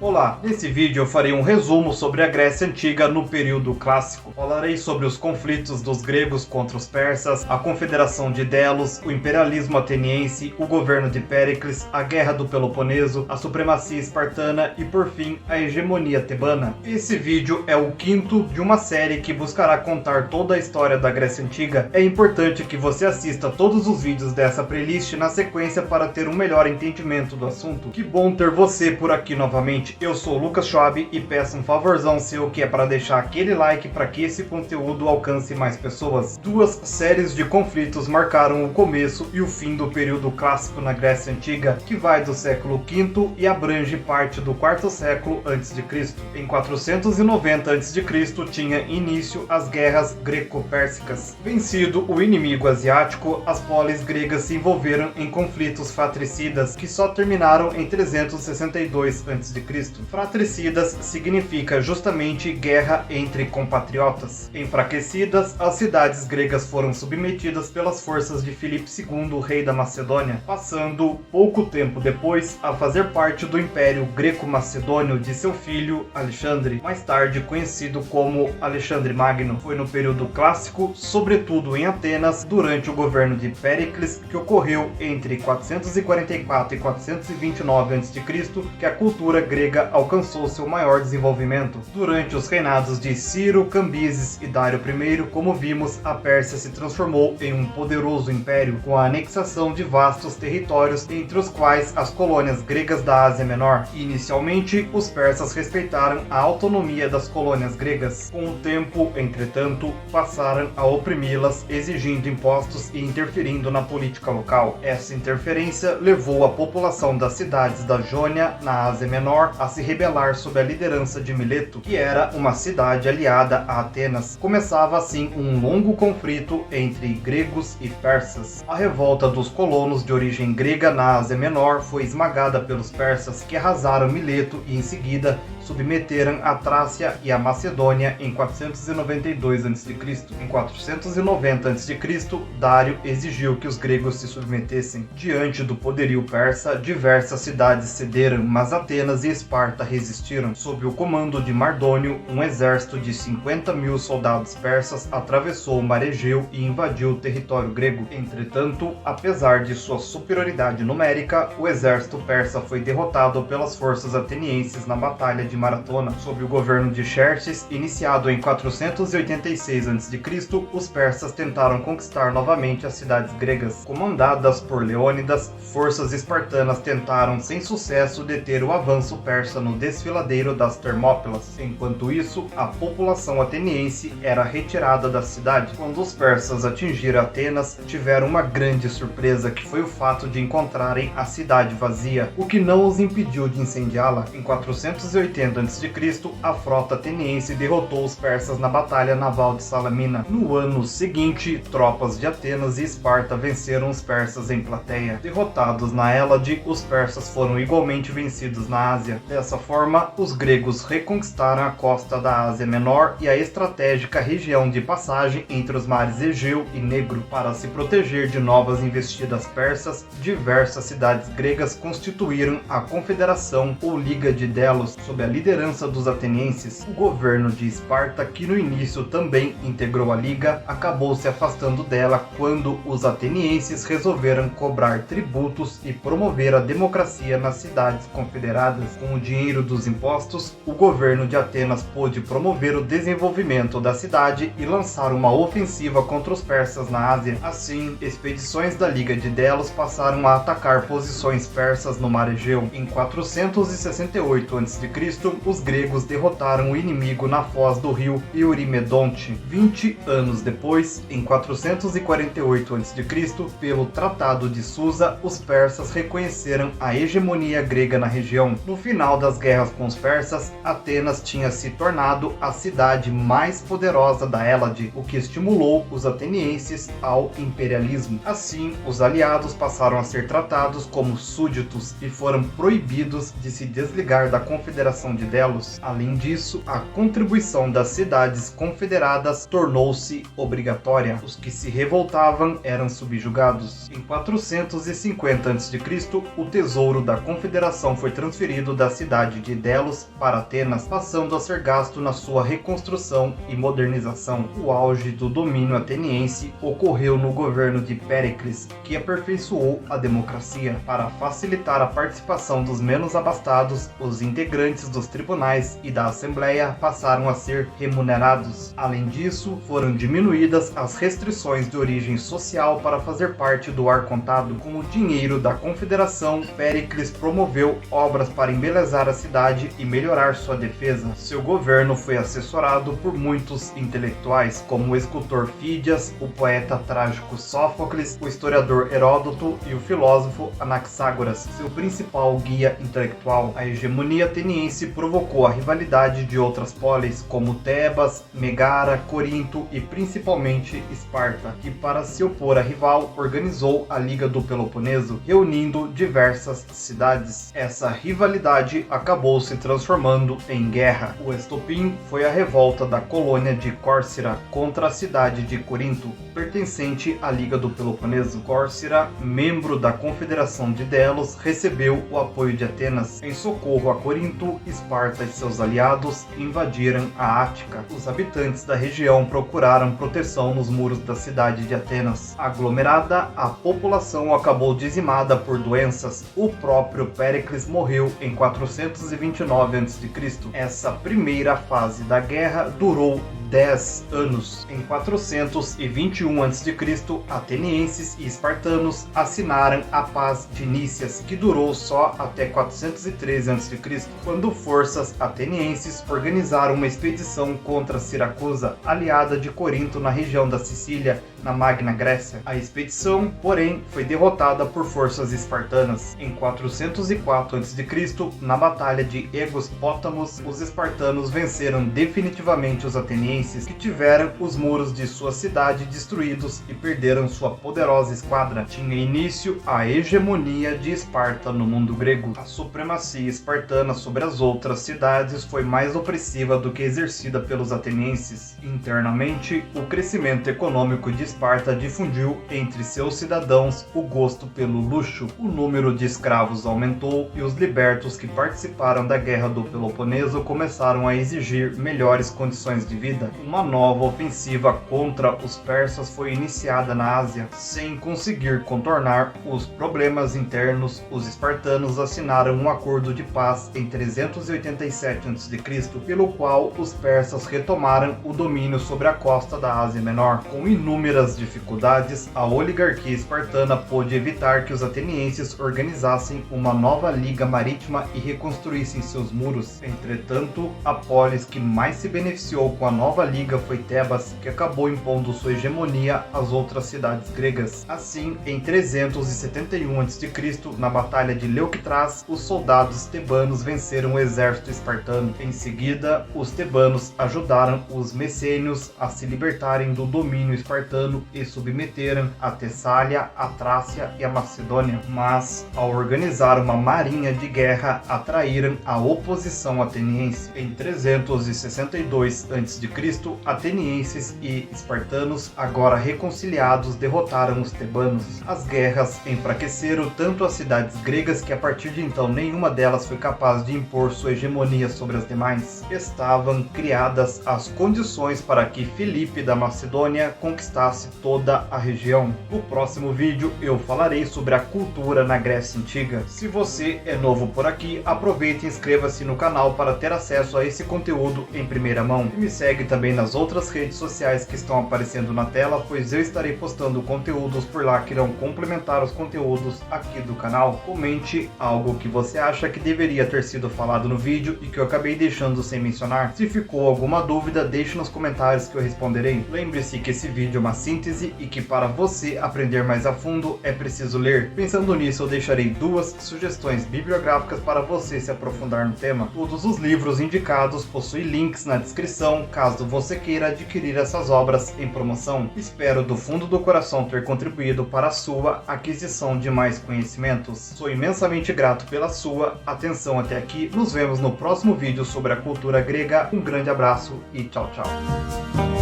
Olá, nesse vídeo eu farei um resumo sobre a Grécia Antiga no período clássico. Falarei sobre os conflitos dos gregos contra os persas, a confederação de Delos, o imperialismo ateniense, o governo de Péricles, a guerra do Peloponeso, a supremacia espartana e, por fim, a hegemonia tebana. Esse vídeo é o quinto de uma série que buscará contar toda a história da Grécia Antiga. É importante que você assista todos os vídeos dessa playlist na sequência para ter um melhor entendimento do assunto. Que bom ter você por aqui novamente. Eu sou o Lucas Schwab e peço um favorzão seu, que é para deixar aquele like para que esse conteúdo alcance mais pessoas. Duas séries de conflitos marcaram o começo e o fim do período clássico na Grécia Antiga, que vai do século V e abrange parte do quarto século a.C. Em 490 a.C. tinha início as guerras greco-pérsicas. Vencido o inimigo asiático, as polis gregas se envolveram em conflitos fratricidas que só terminaram em 362 a.C. Fratricidas significa justamente guerra entre compatriotas. Enfraquecidas, as cidades gregas foram submetidas pelas forças de Filipe II, rei da Macedônia, passando pouco tempo depois a fazer parte do Império Greco-Macedônio de seu filho Alexandre, mais tarde conhecido como Alexandre Magno. Foi no período clássico, sobretudo em Atenas, durante o governo de Péricles, que ocorreu entre 444 e 429 a.C., que a cultura grega alcançou seu maior desenvolvimento. Durante os reinados de Ciro, Cambises e Dário I, como vimos, a Pérsia se transformou em um poderoso império, com a anexação de vastos territórios, entre os quais as colônias gregas da Ásia Menor. Inicialmente, os persas respeitaram a autonomia das colônias gregas. Com o tempo, entretanto, passaram a oprimi-las, exigindo impostos e interferindo na política local. Essa interferência levou a população das cidades da Jônia, na Ásia Menor, a se rebelar sob a liderança de Mileto, que era uma cidade aliada a Atenas. Começava assim um longo conflito entre gregos e persas. A revolta dos colonos de origem grega na Ásia Menor foi esmagada pelos persas, que arrasaram Mileto e em seguida submeteram a Trácia e a Macedônia em 492 a.C. Em 490 a.C., Dário exigiu que os gregos se submetessem. Diante do poderio persa, diversas cidades cederam, mas Atenas e Esparta resistiram. Sob o comando de Mardônio, um exército de 50.000 soldados persas atravessou o Mar Egeu e invadiu o território grego. Entretanto, apesar de sua superioridade numérica, o exército persa foi derrotado pelas forças atenienses na Batalha de Maratona. Sob o governo de Xerxes, iniciado em 486 a.C., os persas tentaram conquistar novamente as cidades gregas. Comandadas por Leônidas, forças espartanas tentaram sem sucesso deter o avanço persa no desfiladeiro das Termópilas. Enquanto isso, a população ateniense era retirada da cidade. Quando os persas atingiram Atenas, tiveram uma grande surpresa, que foi o fato de encontrarem a cidade vazia, o que não os impediu de incendiá-la. Em 480 a.C., a frota ateniense derrotou os persas na Batalha Naval de Salamina. No ano seguinte, tropas de Atenas e Esparta venceram os persas em Plateia. Derrotados na Hélade, os persas foram igualmente vencidos na Ásia. Dessa forma, os gregos reconquistaram a costa da Ásia Menor e a estratégica região de passagem entre os mares Egeu e Negro. Para se proteger de novas investidas persas, diversas cidades gregas constituíram a Confederação ou Liga de Delos, sob a liderança dos atenienses. O governo de Esparta, que no início também integrou a Liga, acabou se afastando dela quando os atenienses resolveram cobrar tributos e promover a democracia nas cidades confederadas. Com o dinheiro dos impostos, o governo de Atenas pôde promover o desenvolvimento da cidade e lançar uma ofensiva contra os persas na Ásia. Assim, expedições da Liga de Delos passaram a atacar posições persas no Mar Egeu. Em 468 a.C., os gregos derrotaram o inimigo na foz do rio Eurimedonte. 20 anos depois, em 448 a.C., pelo Tratado de Susa, os persas reconheceram a hegemonia grega na região. No final das guerras com os persas, Atenas tinha se tornado a cidade mais poderosa da Hélade, o que estimulou os atenienses ao imperialismo. Assim, os aliados passaram a ser tratados como súditos e foram proibidos de se desligar da Confederação de Delos. Além disso, a contribuição das cidades confederadas tornou-se obrigatória. Os que se revoltavam eram subjugados. Em 450 a.C., o tesouro da Confederação foi transferido das da cidade de Delos para Atenas, passando a ser gasto na sua reconstrução e modernização. O auge do domínio ateniense ocorreu no governo de Péricles, que aperfeiçoou a democracia. Para facilitar a participação dos menos abastados, os integrantes dos tribunais e da Assembleia passaram a ser remunerados. Além disso, foram diminuídas as restrições de origem social para fazer parte do arcontado. Com o dinheiro da Confederação, Péricles promoveu obras para embelezar a cidade e melhorar sua defesa. Seu governo foi assessorado por muitos intelectuais, como o escultor Fídias, o poeta trágico Sófocles, o historiador Heródoto e o filósofo Anaxágoras, seu principal guia intelectual. A hegemonia ateniense provocou a rivalidade de outras polis, como Tebas, Megara, Corinto e principalmente Esparta, que, para se opor à rival, organizou a Liga do Peloponeso, reunindo diversas cidades. Essa rivalidade acabou se transformando em guerra. O estopim foi a revolta da colônia de Córcira contra a cidade de Corinto, pertencente à Liga do Peloponeso. Córcira, membro da Confederação de Delos, recebeu o apoio de Atenas. Em socorro a Corinto, Esparta e seus aliados invadiram a Ática. Os habitantes da região procuraram proteção nos muros da cidade de Atenas. Aglomerada, a população acabou dizimada por doenças. O próprio Péricles morreu em 429 a.C. Essa primeira fase da guerra durou 10 anos. Em 421 a.C., atenienses e espartanos assinaram a Paz de Nícias, que durou só até 413 a.C., quando forças atenienses organizaram uma expedição contra Siracusa, aliada de Corinto na região da Sicília, na Magna Grécia. A expedição, porém, foi derrotada por forças espartanas. Em 404 a.C., na Batalha de Egospótamos, os espartanos venceram definitivamente os atenienses, que tiveram os muros de sua cidade destruídos e perderam sua poderosa esquadra. Tinha início a hegemonia de Esparta no mundo grego. A supremacia espartana sobre as outras cidades foi mais opressiva do que exercida pelos atenienses. Internamente, o crescimento econômico de Esparta difundiu entre seus cidadãos o gosto pelo luxo. O número de escravos aumentou e os libertos que participaram da Guerra do Peloponeso começaram a exigir melhores condições de vida. Uma nova ofensiva contra os persas foi iniciada na Ásia. Sem conseguir contornar os problemas internos, os espartanos assinaram um acordo de paz em 387 a.C., pelo qual os persas retomaram o domínio sobre a costa da Ásia Menor. Com inúmeras dificuldades, a oligarquia espartana pôde evitar que os atenienses organizassem uma nova liga marítima e reconstruíssem seus muros. Entretanto, a polis que mais se beneficiou com a nova liga foi Tebas, que acabou impondo sua hegemonia às outras cidades gregas. Assim, em 371 a.C., na Batalha de Leuctras, os soldados tebanos venceram o exército espartano. Em seguida, os tebanos ajudaram os messênios a se libertarem do domínio espartano e submeteram a Tessália, a Trácia e a Macedônia. Mas, ao organizar uma marinha de guerra, atraíram a oposição ateniense. Em 362 a.C., atenienses e espartanos, agora reconciliados, derrotaram os tebanos. As guerras enfraqueceram tanto as cidades gregas que a partir de então nenhuma delas foi capaz de impor sua hegemonia sobre as demais. Estavam criadas as condições para que Filipe da Macedônia conquistasse toda a região. No próximo vídeo eu falarei sobre a cultura na Grécia Antiga. Se você é novo por aqui, aproveite e inscreva-se no canal para ter acesso a esse conteúdo em primeira mão. E me segue também nas outras redes sociais que estão aparecendo na tela, pois eu estarei postando conteúdos por lá que irão complementar os conteúdos aqui do canal. Comente algo que você acha que deveria ter sido falado no vídeo e que eu acabei deixando sem mencionar. Se ficou alguma dúvida, deixe nos comentários que eu responderei. Lembre-se que esse vídeo é uma síntese e que para você aprender mais a fundo é preciso ler. Pensando nisso, eu deixarei duas sugestões bibliográficas para você se aprofundar no tema. Todos os livros indicados possuem links na descrição, caso você queira adquirir essas obras em promoção. Espero do fundo do coração ter contribuído para a sua aquisição de mais conhecimentos. Sou imensamente grato pela sua atenção até aqui. Nos vemos no próximo vídeo sobre a cultura grega. Um grande abraço e tchau, tchau.